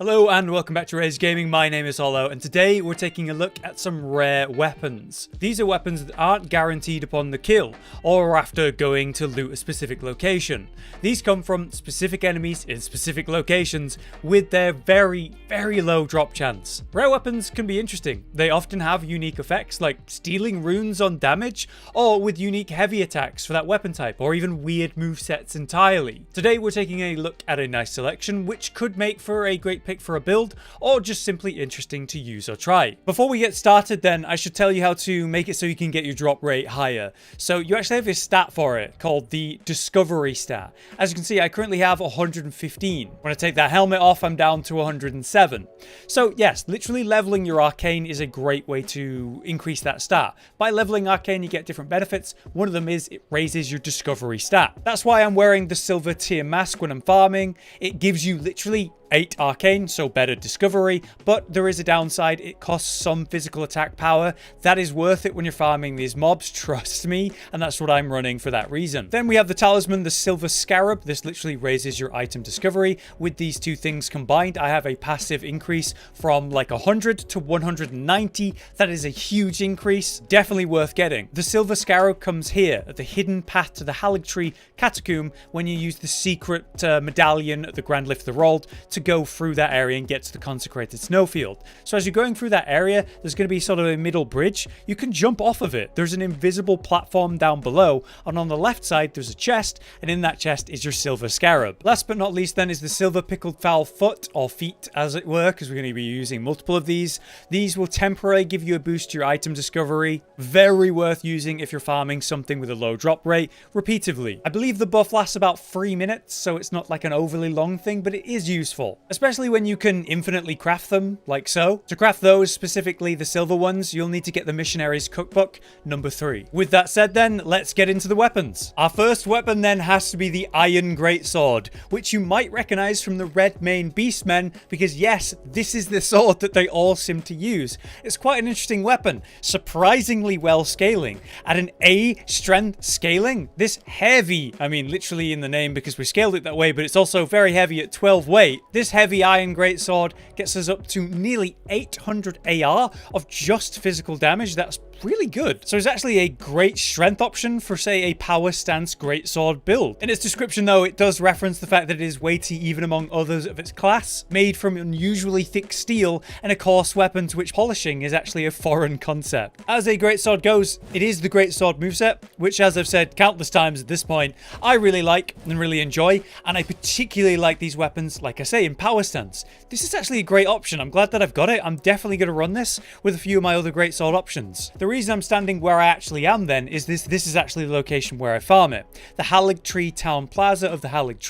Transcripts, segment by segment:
Hello and welcome back to Rage Gaming. My name is Hollow and today we're taking a look at some rare weapons. These are weapons that aren't guaranteed upon the kill or after going to loot a specific location. These come from specific enemies in specific locations with their very low drop chance. Rare weapons can be interesting. They often have unique effects like stealing runes on damage or with unique heavy attacks for that weapon type or even weird movesets entirely. Today we're taking a look at a nice selection which could make for a great pick for a build or just simply interesting to use or try. Before we get started then, I should tell you how to make it so you can get your drop rate higher. So you actually have a stat for it called the discovery stat. As you can see, I currently have 115. When I take that helmet off, I'm down to 107. So yes, literally leveling your arcane is a great way to increase that stat. By leveling arcane, you get different benefits. One of them is it raises your discovery stat. That's why I'm wearing the silver tier mask when I'm farming. It gives you literally 8 arcane, so better discovery, but there is a downside. It costs some physical attack power. That is worth it when you're farming these mobs, trust me, and that's what I'm running for that reason. Then we have the talisman, the silver scarab. This literally raises your item discovery. With these two things combined, I have a passive increase from like 100 to 190. That is a huge increase, definitely worth getting. The silver scarab comes here at the hidden path to the Halberd catacomb when you use the secret medallion at the Grand Lift of the World to go through that area and get to the consecrated snowfield. So as you're going through that area, there's going to be sort of a middle bridge. You can jump off of it. There's an invisible platform down below, and on the left side there's a chest, and in that chest is your silver scarab. Last but not least then is the silver pickled fowl foot, or feet as it were, because we're going to be using multiple of these. These will temporarily give you a boost to your item discovery. Very worth using if you're farming something with a low drop rate repeatedly. I believe the buff lasts about 3 minutes, so it's not like an overly long thing, but it is useful. Especially when you can infinitely craft them, like so. To craft those, specifically the silver ones, you'll need to get the Missionary's Cookbook, number 3. With that said then, let's get into the weapons. Our first weapon then has to be the Iron Greatsword, which you might recognize from the red main Beastmen, because yes, this is the sword that they all seem to use. It's quite an interesting weapon, surprisingly well scaling. At an A strength scaling, this heavy, I mean literally in the name because we scaled it that way, but it's also very heavy at 12 weight. This heavy Iron Greatsword gets us up to nearly 800 AR of just physical damage. That's really good. So it's actually a great strength option for, say, a power stance greatsword build. In its description, though, it does reference the fact that it is weighty even among others of its class, made from unusually thick steel, and a coarse weapon to which polishing is actually a foreign concept. As a greatsword goes, it is the greatsword moveset, which, as I've said countless times at this point, I really like and really enjoy, and I particularly like these weapons, like I say, in power stance. This is actually a great option. I'm glad that I've got it. I'm definitely going to run this with a few of my other greatsword options. The reason I'm standing where I actually am then is this is actually the location where I farm it. The Halberd Town Plaza of the Halberd,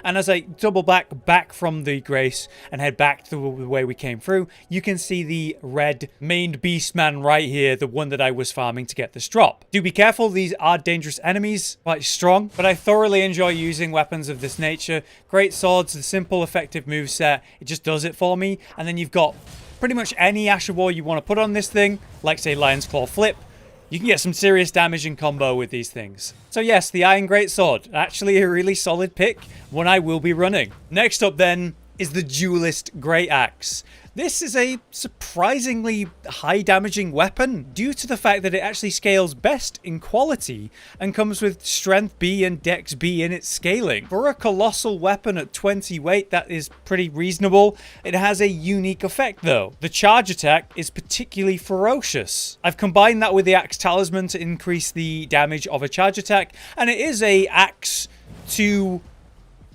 and as I double back from the Grace and head back to the way we came through, you can see the red mained Beastman right here, the one that I was farming to get this drop. Do be careful, these are dangerous enemies, quite strong, but I thoroughly enjoy using weapons of this nature. Great swords, the simple effective moveset, it just does it for me. And then you've got pretty much any Asher War you want to put on this thing, like say Lion's Claw Flip. You can get some serious damage in combo with these things. So yes, the Iron Greatsword, actually a really solid pick, one I will be running. Next up then is the Duelist Grey Axe. This is a surprisingly high damaging weapon due to the fact that it actually scales best in quality and comes with strength B and dex B in its scaling. For a colossal weapon at 20 weight, that is pretty reasonable. It has a unique effect though. The charge attack is particularly ferocious. I've combined that with the axe talisman to increase the damage of a charge attack, and it is a axe to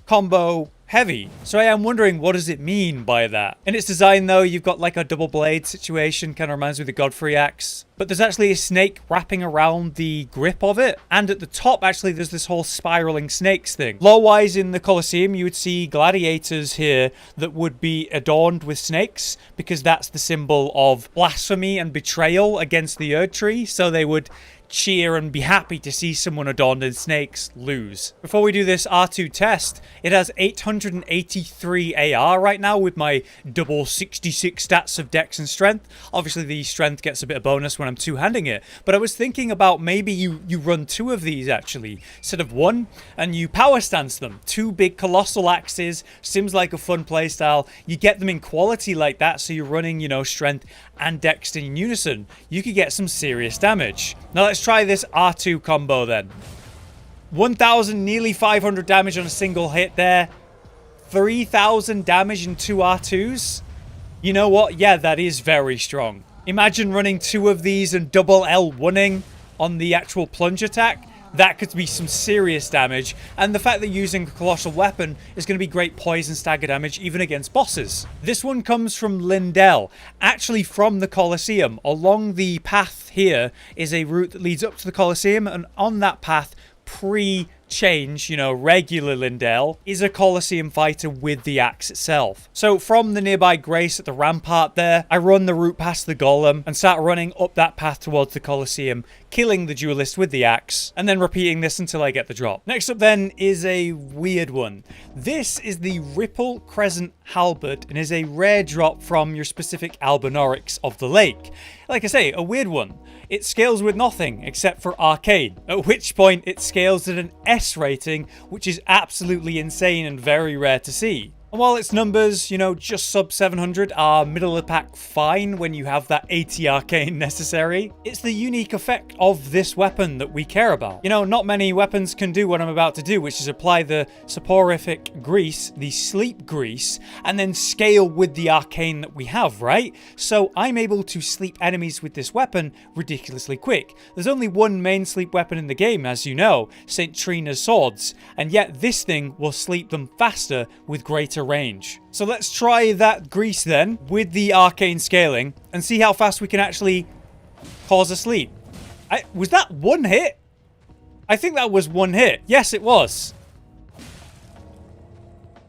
combo heavy. So I am wondering, what does it mean by that? In its design though, you've got like a double blade situation, kind of reminds me of the Godfrey axe, but there's actually a snake wrapping around the grip of it, and at the top actually there's this whole spiraling snakes thing. Lore-wise, in the Colosseum you would see gladiators here that would be adorned with snakes because that's the symbol of blasphemy and betrayal against the Erd Tree, so they would cheer and be happy to see someone adorned in snakes lose. Before we do this R2 test, it has 883 AR right now with my double 66 stats of dex and strength. Obviously the strength gets a bit of bonus when when I'm two-handing it. But I was thinking about maybe you run 2 of these actually, instead of 1, and you power stance them. 2 big colossal axes, seems like a fun playstyle. You get them in quality like that, so you're running, you know, strength and dex in unison. You could get some serious damage. Now let's try this R2 combo then. 1,000, nearly 500 damage on a single hit there. 3,000 damage in 2 R2s. You know what? Yeah, that is very strong. Imagine running 2 of these and double L1ing on the actual plunge attack. That could be some serious damage. And the fact that using a colossal weapon is going to be great poison stagger damage even against bosses. This one comes from Lindell, actually from the Colosseum. Along the path here is a route that leads up to the Colosseum, and on that path, pre-change, you know, regular Lindell is a Colosseum fighter with the axe itself. So from the nearby Grace at the rampart there, I run the route past the Golem and start running up that path towards the Colosseum, killing the Duelist with the axe, and then repeating this until I get the drop. Next up then is a weird one. This is the Ripple Crescent Halberd and is a rare drop from your specific Albinaurics of the lake. Like I say, a weird one. It scales with nothing except for arcane, at which point it scales at an S rating, which is absolutely insane and very rare to see. And while its numbers, you know, just sub 700 are middle of the pack fine when you have that 80 arcane necessary, it's the unique effect of this weapon that we care about. You know, not many weapons can do what I'm about to do, which is apply the soporific grease, the sleep grease, and then scale with the arcane that we have, right? So I'm able to sleep enemies with this weapon ridiculously quick. There's only one main sleep weapon in the game, as you know, St. Trina's swords, and yet this thing will sleep them faster with greater range. So let's try that grease then with the arcane scaling and see how fast we can actually cause a sleep. Was that 1 hit? I think that was 1 hit. Yes, it was.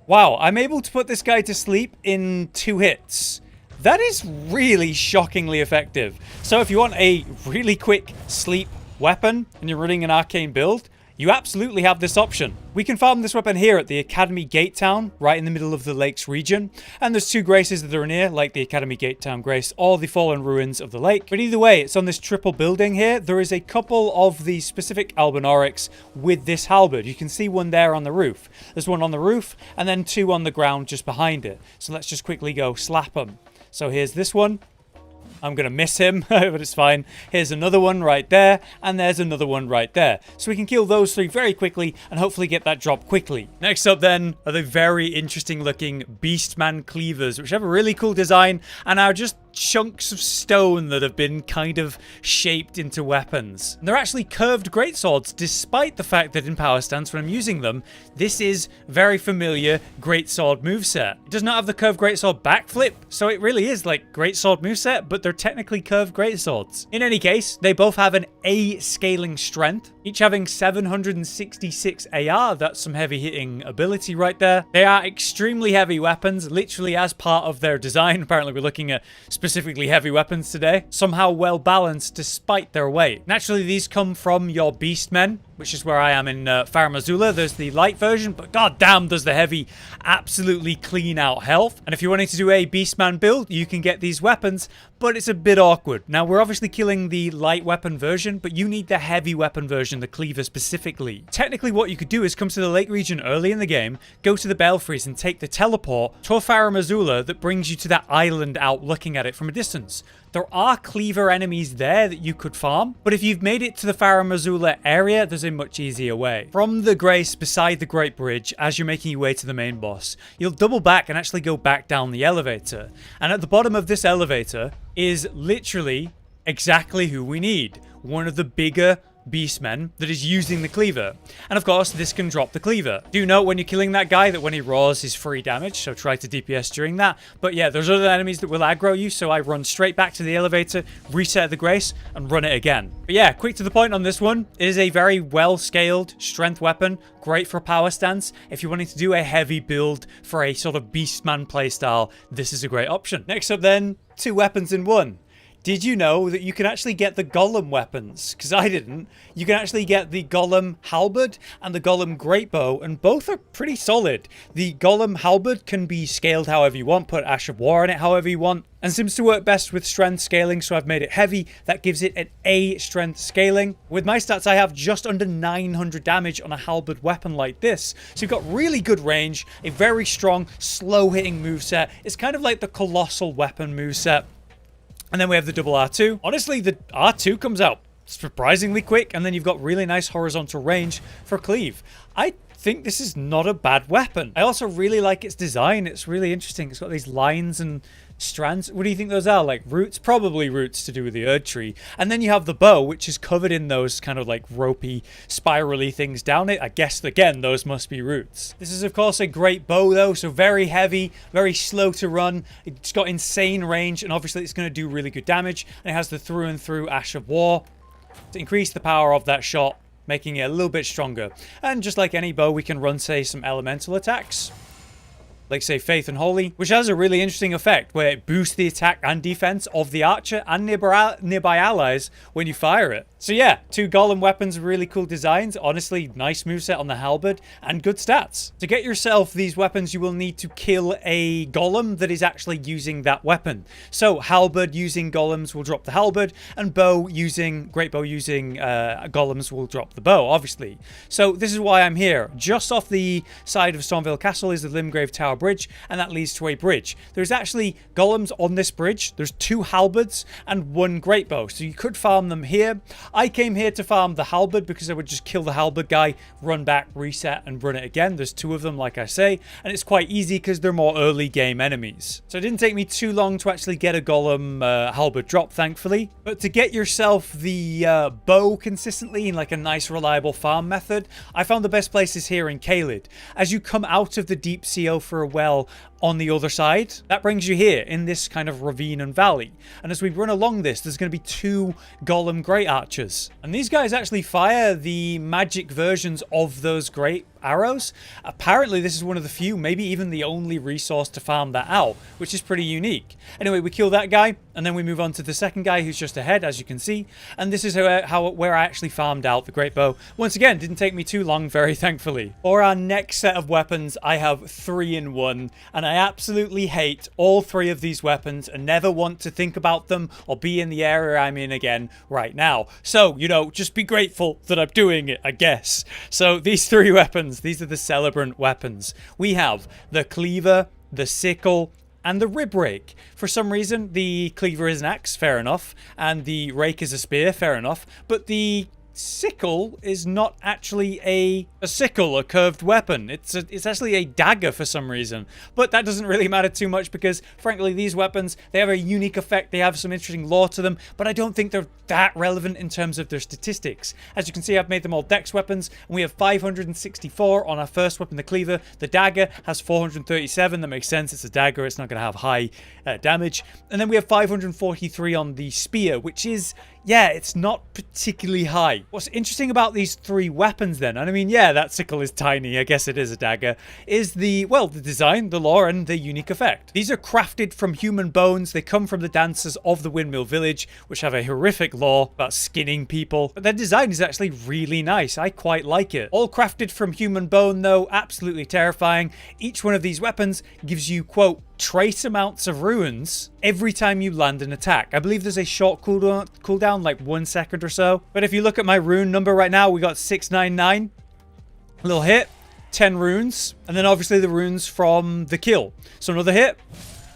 Wow, I'm able to put this guy to sleep in 2 hits. That is really shockingly effective. So if you want a really quick sleep weapon and you're running an arcane build, you absolutely have this option. We can farm this weapon here at the Academy Gate Town, right in the middle of the lakes region. And there's 2 graces that are near, like the Academy Gate Town Grace or the Fallen Ruins of the lake. But either way, it's on this triple building here. There is a couple of the specific Albinaurics with this halberd. You can see one there on the roof. There's one on the roof and then 2 on the ground just behind it. So let's just quickly go slap them. So here's this one. I'm going to miss him, but it's fine. Here's another one right there, and there's another one right there. So we can kill those 3 very quickly and hopefully get that drop quickly. Next up then are the very interesting looking Beastman Cleavers, which have a really cool design and are just chunks of stone that have been kind of shaped into weapons. And they're actually curved greatswords, despite the fact that in power stance when I'm using them, this is very familiar greatsword moveset. It does not have the curved greatsword backflip, so it really is like greatsword moveset, but they're technically curved greatswords. In any case, they both have an A scaling strength, each having 766 AR. That's some heavy hitting ability right there. They are extremely heavy weapons, literally as part of their design. Apparently we're looking at specifically heavy weapons today. Somehow well balanced despite their weight. Naturally, these come from your Beastmen, which is where I am in Farum Azula. There's the light version, but goddamn does the heavy absolutely clean out health. And if you're wanting to do a Beastman build, you can get these weapons, but it's a bit awkward. Now, we're obviously killing the light weapon version, but you need the heavy weapon version, the Cleaver specifically. Technically, what you could do is come to the lake region early in the game, go to the Belfries and take the teleport to Farum Azula that brings you to that island out looking at it from a distance. There are Cleaver enemies there that you could farm, but if you've made it to the Farum Azula area, there's a much easier way. From the Grace beside the Great Bridge, as you're making your way to the main boss, you'll double back and actually go back down the elevator. And at the bottom of this elevator is literally exactly who we need. One of the bigger Beastmen that is using the Cleaver. And of course, this can drop the Cleaver. Do note when you're killing that guy that when he roars, he's free damage, so try to DPS during that. But yeah, there's other enemies that will aggro you, so I run straight back to the elevator, reset the Grace, and run it again. But yeah, quick to the point on this one. It is a very well-scaled strength weapon, great for power stance. If you're wanting to do a heavy build for a sort of Beastman playstyle, this is a great option. Next up then, 2 weapons in one. Did you know that you can actually get the Golem weapons? Because I didn't. You can actually get the Golem Halberd and the Golem Greatbow, and both are pretty solid. The Golem Halberd can be scaled however you want, put Ash of War on it however you want, and seems to work best with strength scaling, so I've made it heavy. That gives it an A strength scaling. With my stats, I have just under 900 damage on a Halberd weapon like this. So you've got really good range, a very strong, slow-hitting moveset. It's kind of like the Colossal Weapon moveset. And then we have the double R2. Honestly, the R2 comes out surprisingly quick, and then you've got really nice horizontal range for Cleave. I think this is not a bad weapon. I also really like its design. It's really interesting. It's got these lines and strands. What do you think those are? Like roots? Probably roots to do with the Erd tree. And then you have the bow, which is covered in those kind of like ropey, spirally things down it. I guess, again, those must be roots. This is, of course, a great bow, though. So very heavy, very slow to run. It's got insane range, and obviously it's going to do really good damage. And it has the through and through Ash of War to increase the power of that shot, making it a little bit stronger. And just like any bow, we can run, say, some elemental attacks, like, say, Faith and Holy, which has a really interesting effect where it boosts the attack and defense of the archer and nearby allies when you fire it. So yeah, two Golem weapons, really cool designs. Honestly, nice moveset on the Halberd and good stats. To get yourself these weapons, you will need to kill a Golem that is actually using that weapon. So Halberd using Golems will drop the Halberd, and Greatbow using Golems will drop the bow, obviously. So this is why I'm here. Just off the side of Stormvale Castle is the Limgrave Tower bridge, and that leads to a bridge. There's actually Golems on this bridge. There's 2 Halberds and 1 Greatbow, so you could farm them here. I came here to farm the Halberd because I would just kill the Halberd guy, run back, reset, and run it again. There's 2 of them, like I say, and it's quite easy because they're more early game enemies. So it didn't take me too long to actually get a Golem Halberd drop, thankfully. But to get yourself the bow consistently in like a nice reliable farm method, I found the best places here in Caelid. As you come out of the deep sea for a well on the other side, that brings you here in this kind of ravine and valley. And as we run along this, there's going to be 2 Golem Great Archers, and these guys actually fire the magic versions of those great arrows. Apparently this is one of the few, maybe even the only resource to farm that out, which is pretty unique. Anyway, we kill that guy, and then we move on to the second guy who's just ahead, as you can see. And this is where I actually farmed out the Greatbow. Once again, didn't take me too long, very thankfully. For our next set of weapons, I have 3-in-1, and I absolutely hate all 3 of these weapons and never want to think about them or be in the area I'm in again right now. So, you know, just be grateful that I'm doing it, I guess. So these 3 weapons, these are the Celebrant Weapons. We have the Cleaver, the Sickle, and the Rib-Rake. For some reason, the Cleaver is an axe, fair enough, and the Rake is a spear, fair enough, but the Sickle is not actually a sickle, a curved weapon. It's actually a dagger for some reason. But that doesn't really matter too much because, frankly, these weapons, they have a unique effect. They have some interesting lore to them, but I don't think they're that relevant in terms of their statistics. As you can see, I've made them all dex weapons, and we have 564 on our first weapon, the Cleaver. The dagger has 437. That makes sense. It's a dagger. It's not going to have high damage. And then we have 543 on the spear, which is, yeah, it's not particularly high. What's interesting about these 3 weapons then, and I mean, yeah, that sickle is tiny, I guess it is a dagger, is the design, the lore, and the unique effect. These are crafted from human bones. They come from the dancers of the Windmill Village, which have a horrific lore about skinning people. But their design is actually really nice. I quite like it. All crafted from human bone, though, absolutely terrifying. Each one of these weapons gives you, quote, trace amounts of runes every time you land an attack. I believe there's a short cooldown, like 1 second or so. But if you look at my rune number right now, we got 699. A little hit, 10 runes. And then obviously the runes from the kill. So another hit,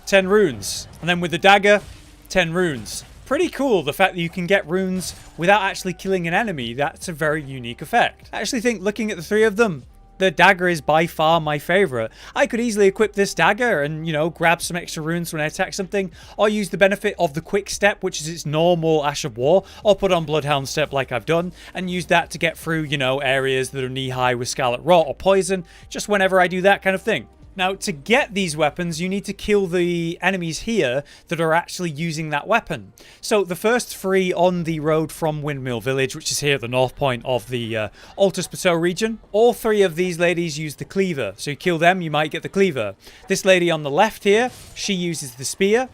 10 runes. And then with the dagger, 10 runes. Pretty cool, the fact that you can get runes without actually killing an enemy. That's a very unique effect. I actually think, looking at the 3 of them, the dagger is by far my favorite. I could easily equip this dagger and, you know, grab some extra runes when I attack something, or use the benefit of the quick step, which is its normal Ash of War, or put on Bloodhound step like I've done, and use that to get through, you know, areas that are knee-high with Scarlet Rot or Poison, just whenever I do that kind of thing. Now, to get these weapons, you need to kill the enemies here that are actually using that weapon. So the first 3 on the road from Windmill Village, which is here at the north point of the Altus Plateau region, all 3 of these ladies use the Cleaver. So you kill them, you might get the Cleaver. This lady on the left here, she uses the spear.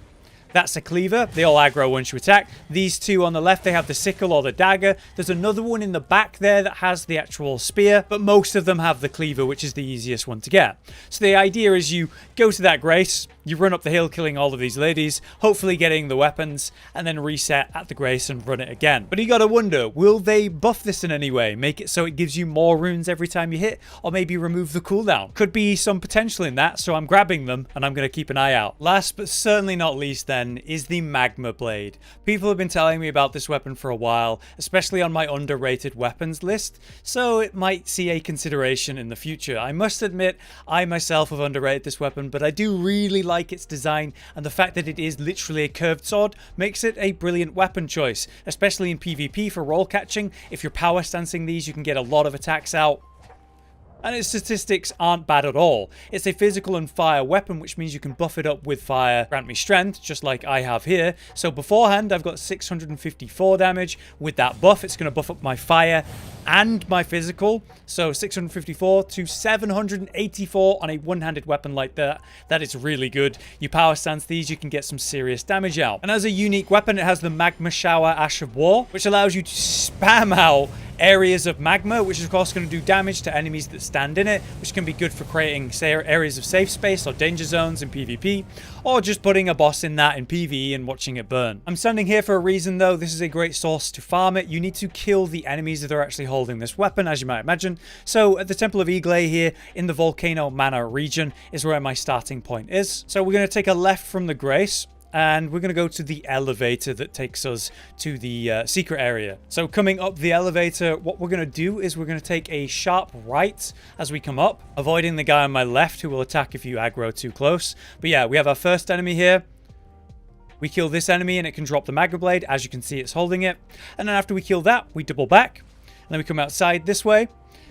That's a Cleaver. They all aggro once you attack. These two on the left, they have the Sickle or the Dagger. There's another one in the back there that has the actual spear, but most of them have the Cleaver, which is the easiest one to get. So the idea is you go to that Grace, you run up the hill killing all of these ladies, hopefully getting the weapons, and then reset at the Grace and run it again. But you gotta wonder, will they buff this in any way? Make it so it gives you more runes every time you hit, or maybe remove the cooldown? Could be some potential in that, so I'm grabbing them and I'm gonna keep an eye out. Last but certainly not least then is the Magma Blade. People have been telling me about this weapon for a while, especially on my underrated weapons list, so it might see a consideration in the future. I must admit, I myself have underrated this weapon, but I do really like its design, and the fact that it is literally a curved sword makes it a brilliant weapon choice, especially in PvP for roll catching. If you're power stancing these, you can get a lot of attacks out. And its statistics aren't bad at all. It's a physical and fire weapon, which means you can buff it up with fire, grant me strength, just like I have here. So beforehand, I've got 654 damage. With that buff, it's going to buff up my fire and my physical. So 654 to 784 on a one-handed weapon like that. That is really good. You power stance these, you can get some serious damage out. And as a unique weapon, it has the Magma Shower Ash of War, which allows you to spam out areas of magma, which is of course going to do damage to enemies that stand in it, which can be good for creating, say, areas of safe space or danger zones in PvP, or just putting a boss in that in PvE and watching it burn. I'm standing here for a reason though. This is a great source to farm it. You need to kill the enemies that are actually holding this weapon, as you might imagine. So at the Temple of Iglay here in the Volcano Manor region is where my starting point is. So we're going to take a left from the Grace, and we're going to go to the elevator that takes us to the secret area. So coming up the elevator, what we're going to do is we're going to take a sharp right as we come up, avoiding the guy on my left who will attack if you aggro too close. But yeah, we have our first enemy here. We kill this enemy and it can drop the Magma Blade. As you can see, it's holding it. And then after we kill that, we double back. And then we come outside this way.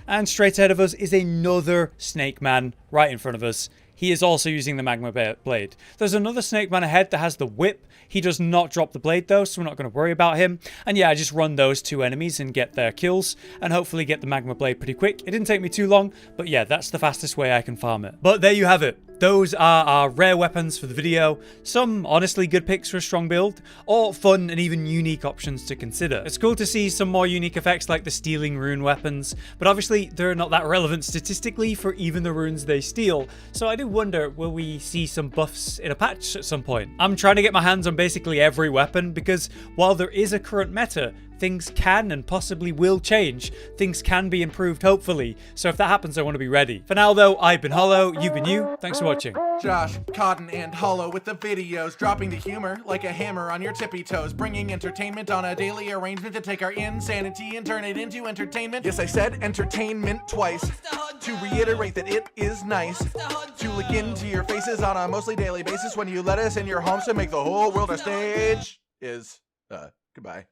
And straight ahead of us is another Snake Man right in front of us. He is also using the Magma Blade. There's another Snake Man ahead that has the whip. He does not drop the blade though, so we're not going to worry about him. And yeah, I just run those two enemies and get their kills, and hopefully get the Magma Blade pretty quick. It didn't take me too long, but yeah, that's the fastest way I can farm it. But there you have it. Those are our rare weapons for the video. Some honestly good picks for a strong build, or fun and even unique options to consider. It's cool to see some more unique effects like the stealing rune weapons, but obviously they're not that relevant statistically for even the runes they steal. So I do wonder, will we see some buffs in a patch at some point? I'm trying to get my hands on basically every weapon, because while there is a current meta, things can and possibly will change. Things can be improved, hopefully. So if that happens, I want to be ready. For now, though, I've been Hollow, you've been you. Thanks for watching. Josh, Cotton, and Hollow with the videos, dropping the humor like a hammer on your tippy toes, bringing entertainment on a daily arrangement to take our insanity and turn it into entertainment. Yes, I said entertainment twice, to reiterate that it is nice to look into your faces on a mostly daily basis when you let us in your homes to make the whole world a stage. Goodbye.